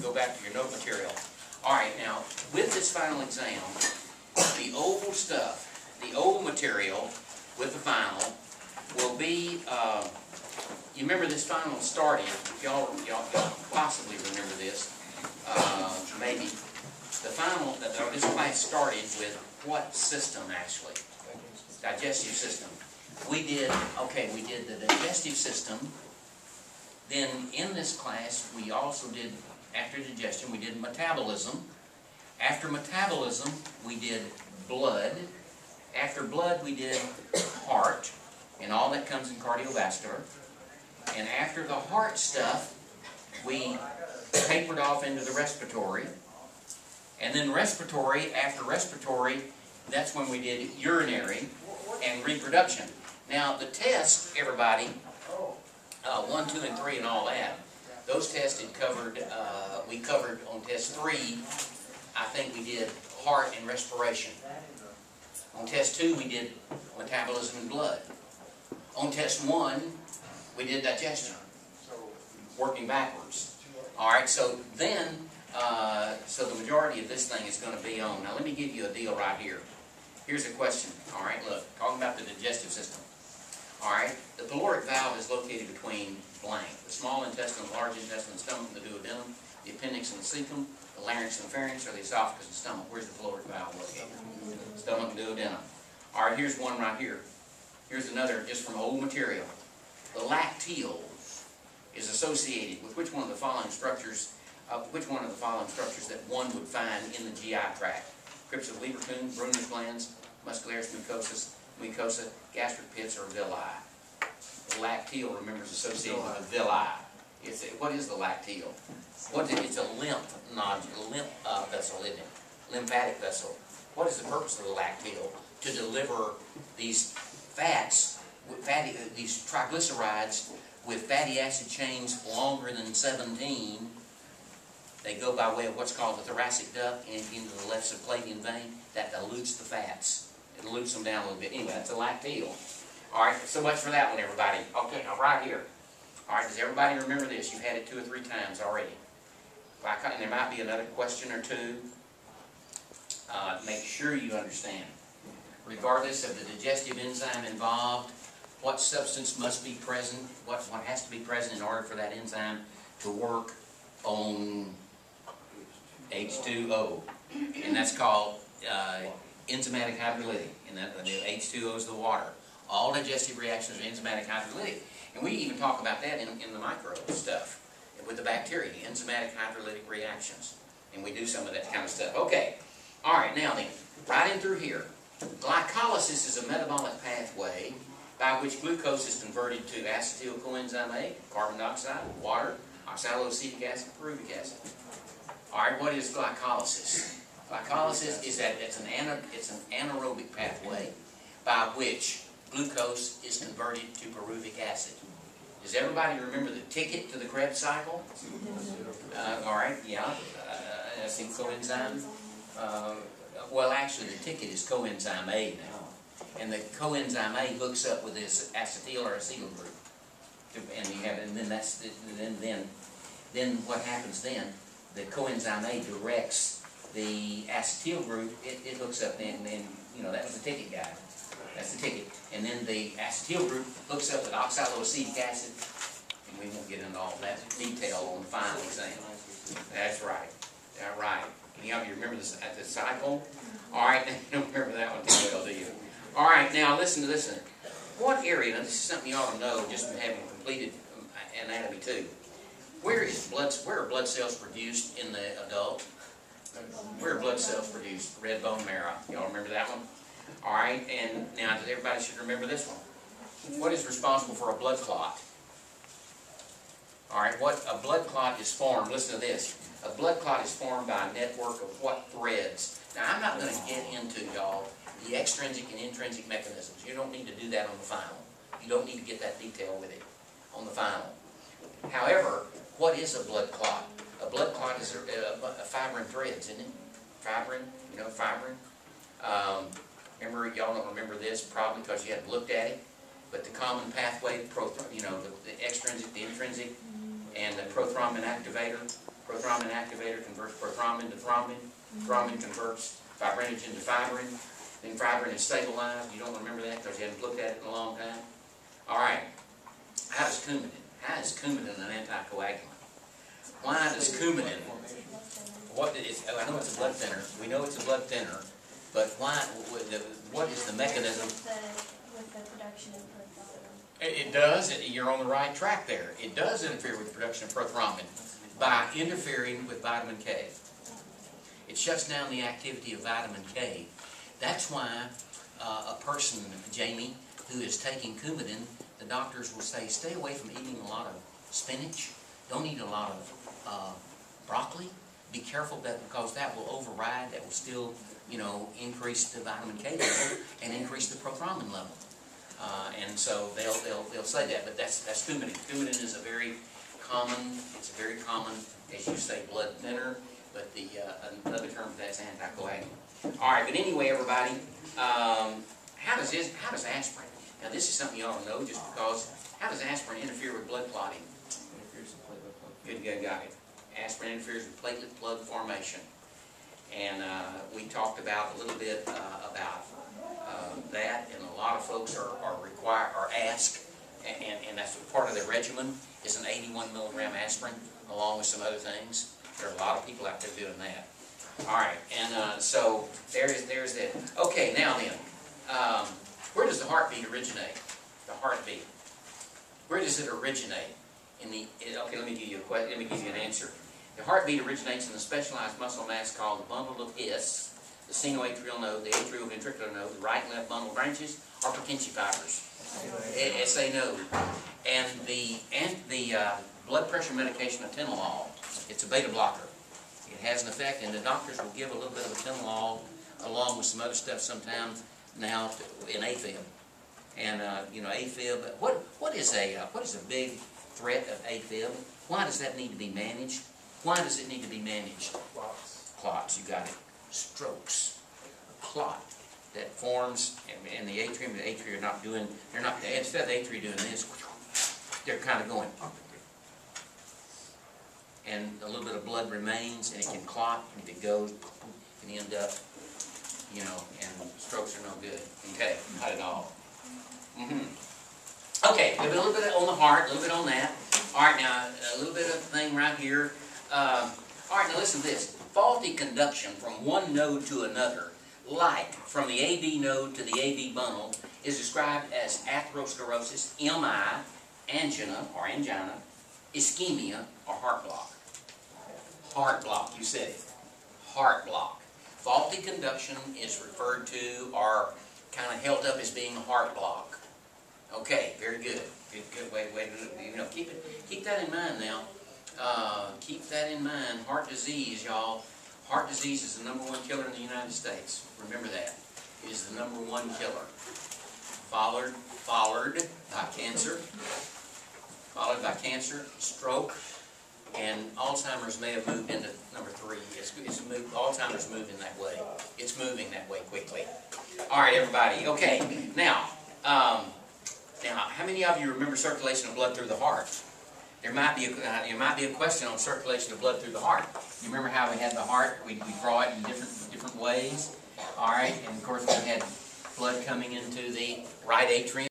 go back to your note material. All right, now, with this final exam, the oval stuff, the oval material with the final will be, you remember this final started, y'all possibly remember this, maybe. The final, this class started with what system actually? Digestive system. We did the digestive system. Then in this class, we also did, after digestion, we did metabolism. After metabolism, we did blood. After blood, we did heart, and all that comes in cardiovascular. And after the heart stuff, we tapered off into the respiratory. And then respiratory, after respiratory, that's when we did urinary and reproduction. Now, the test, everybody, 1, 2, and 3 and all that, those tests had covered, we covered on test 3, I think we did heart and respiration. On test 2, we did metabolism and blood. On test 1, we did digestion, working backwards. All right, so then, so the majority of this thing is going to be on. Now, let me give you a deal right here. Here's a question. All right, look, talking about the digestive system. All right, the pyloric valve is located between blank, the small intestine, the large intestine, the stomach, the duodenum, the appendix and the cecum, the larynx and the pharynx, or the esophagus and stomach. Where's the pyloric valve located? Stomach and duodenum. All right, here's one right here. Here's another just from old material. The lacteal is associated with which one of the following structures? That one would find in the GI tract? Crypts of Lieberkühn, Brunner's glands, muscularis mucosa, gastric pits, or villi. The lacteal, remember, is associated with the villi. What is the lacteal? It's a lymph nodule, vessel, isn't it? Lymphatic vessel. What is the purpose of the lacteal? To deliver these fats, these triglycerides with fatty acid chains longer than 17. They go by way of what's called the thoracic duct and into the left subclavian vein. That dilutes the fats. It dilutes them down a little bit. Anyway, that's a lacteal. All right, so much for that one, everybody. Okay, now right here. All right, does everybody remember this? You've had it 2 or 3 times already. And there might be another question or two. Make sure you understand. Regardless of the digestive enzyme involved, what substance must be present, what has to be present in order for that enzyme to work on H2O. And that's called enzymatic hydrolytic. And that, the H2O is the water. All digestive reactions are enzymatic hydrolytic. And we even talk about that in the micro stuff with the bacteria, enzymatic hydrolytic reactions. And we do some of that kind of stuff. Okay. All right, now then, right in through here. Glycolysis is a metabolic pathway by which glucose is converted to acetyl coenzyme A, carbon dioxide, water, oxaloacetic acid, pyruvic acid. All right, what is glycolysis? Glycolysis is that it's an anaerobic pathway by which glucose is converted to pyruvic acid. Does everybody remember the ticket to the Krebs cycle? All right, yeah. Acetyl coenzyme. Well, actually, the ticket is coenzyme A now, and the coenzyme A hooks up with this acetyl or acetyl group, and you have, and then that's then what happens then? The coenzyme A directs the acetyl group. It hooks up, and you know that was the ticket guy. That's the ticket, and then the acetyl group hooks up with oxaloacetic acid, and we won't get into all that detail on the final exam. That's right. All right. Any of you remember this at the cycle? All right, you don't remember that one too well, do you? All right, now listen to this. What area, now this is something you ought to know just from having completed anatomy 2. Where are blood cells produced in the adult? Where are blood cells produced? Red bone marrow. Y'all remember that one? All right, and now everybody should remember this one. What is responsible for a blood clot? All right, what a blood clot is formed, listen to this. A blood clot is formed by a network of what threads? Now, I'm not going to get into, y'all, the extrinsic and intrinsic mechanisms. You don't need to do that on the final. You don't need to get that detail with it on the final. However, what is a blood clot? A blood clot is a fibrin threads, isn't it? Fibrin, you know, fibrin. Remember, y'all don't remember this probably because you haven't looked at it, but the common pathway, you know, the extrinsic, the intrinsic, and the prothrombin activator. Prothrombin activator converts prothrombin to thrombin. Thrombin converts fibrinogen to fibrin. Then fibrin is stabilized. You don't remember that because you haven't looked at it in a long time. All right. How is Coumadin? How is Coumadin an anticoagulant? Why does Coumadin? I know it's a blood thinner. We know it's a blood thinner, but why? What is the mechanism? With the production of prothrombin. It does. You're on the right track there. It does interfere with the production of prothrombin by interfering with vitamin K. It shuts down the activity of vitamin K. That's why a person, Jamie, who is taking Coumadin, the doctors will say, stay away from eating a lot of spinach. Don't eat a lot of broccoli. Be careful because that will override, that will still, increase the vitamin K level and increase the prothrombin level. And so they'll say that, but that's Coumadin. Coumadin is a very common, as you say, blood thinner, but another term for that is anticoagulant. All right, but anyway, everybody, how does aspirin? Now this is something you ought to know, just because. How does aspirin interfere with blood clotting? Good, got it. Aspirin interferes with platelet plug formation, and we talked about a little bit about that, and a lot of folks are asked, and that's part of their regimen is an 81 milligram aspirin along with some other things. There are a lot of people out there doing that. All right, and so there's that. Okay, now then, where does the heartbeat originate? The heartbeat. Where does it originate? Okay, let me give you an answer. The heartbeat originates in the specialized muscle mass called the bundle of His, the sinoatrial node, the atrioventricular node, the right and left bundle branches, or Purkinje fibers. SA node. And the blood pressure medication atenolol, it's a beta blocker. It has an effect, and the doctors will give a little bit of atenolol along with some other stuff sometimes now in AFib. And AFib. What is a big threat of AFib? Why does that need to be managed? Why does it need to be managed? Clots, you got it. Strokes. A clot that forms, and the atrium and the atria are not doing, instead of the atria doing this, they're kind of going, and a little bit of blood remains, and it can clot, and if it goes, it can end up, and strokes are no good. Okay, not at all. Okay, a little bit on the heart, a little bit on that. All right, now, a little bit of thing right here. All right, now listen to this. Faulty conduction from one node to another, like from the AV node to the AV bundle, is described as atherosclerosis, MI, angina or angina, ischemia, or heart block. Heart block, you said it. Heart block. Faulty conduction is referred to or kind of held up as being a heart block. Okay, very good. Good way to keep that in mind now. Keep that in mind. Heart disease, y'all. Heart disease is the #1 killer in the United States. Remember that. It is the #1 killer. Followed by cancer. Followed by cancer, stroke, and Alzheimer's may have moved into #3. Alzheimer's moving that way. It's moving that way quickly. All right, everybody. Okay, now, how many of you remember circulation of blood through the heart? There might be a question on circulation of blood through the heart. You remember how we had the heart? We draw it in different ways. All right, and of course we had blood coming into the right atrium.